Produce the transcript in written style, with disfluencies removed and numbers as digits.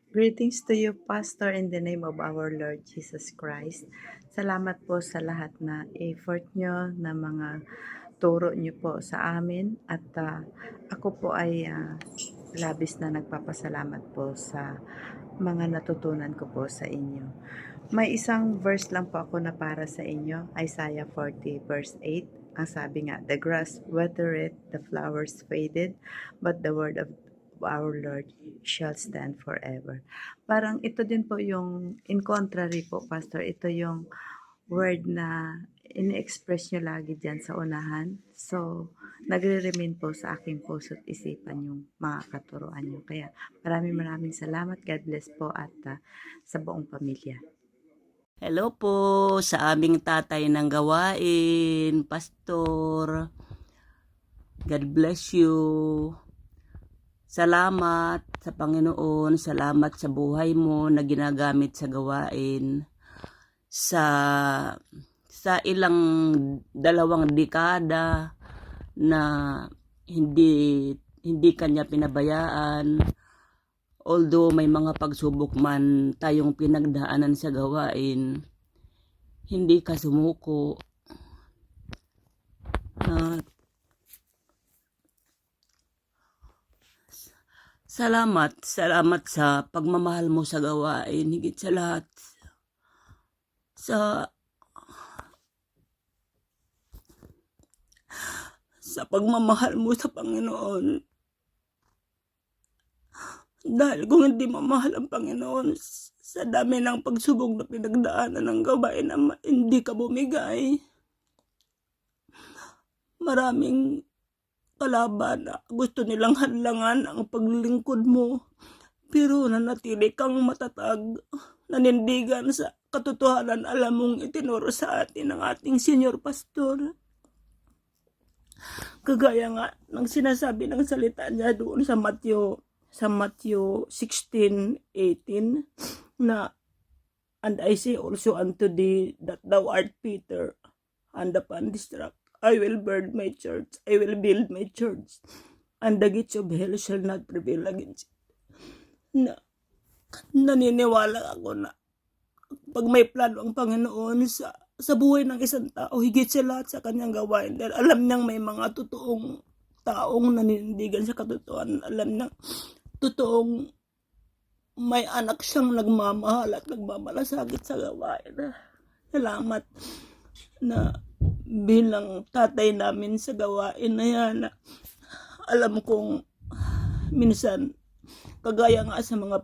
Greetings to you, Pastor, in the name of our Lord Jesus Christ. Salamat po sa lahat na effort nyo, na mga turo nyo po sa amin. At ako po ay labis na nagpapasalamat po sa mga natutunan ko po sa inyo. May isang verse lang po ako na para sa inyo, Isaiah 40 verse 8. Ang sabi nga, the grass withereth, the flowers faded, but the word of our Lord shall stand forever. Parang ito din po yung, in contrary po, Pastor, ito yung word na ini-express nyo lagi dyan sa unahan. So, nagre-remain po sa aking puso't isipan yung mga katuruan nyo. Kaya maraming salamat. God bless po at sa buong pamilya. Hello po sa aming tatay ng gawain, Pastor. God bless you. Salamat sa Panginoon, salamat sa buhay mo na ginagamit sa gawain. Sa ilang 2 dekada na hindi kanya pinabayaan. Although may mga pagsubok man tayong pinagdaanan sa gawain, hindi ka sumuko. Salamat sa pagmamahal mo sa gawain, higit sa lahat sa pagmamahal mo sa Panginoon. Dahil kung hindi mamahal ang Panginoon, sa dami ng pagsubok na pinagdaanan ng gawain na hindi ka bumigay, maraming kalaban na gusto nilang hadlangan ang paglilingkod mo. Pero nanatili kang matatag, nanindigan sa katotohanan. Alam mong itinuro sa atin ng ating senior pastor. Kagaya nga ng sinasabi ng salita niya doon sa Matthew 16:18 na, and I say also unto thee that thou art Peter, and upon this rock I will build my church, and the gates of hell shall not prevail against it. Naniniwala ako na pag may plano ang Panginoon sa buhay ng isang tao, higit sa lahat sa kanyang gawain, dahil alam niyang may mga totoong taong nanindigan sa katotohanan. Alam niyang totoong may anak siyang nagmamahal at nagmamalasakit sa gawain. Salamat na bilang tatay namin sa gawain na yan, alam kong minsan, kagaya nga sa mga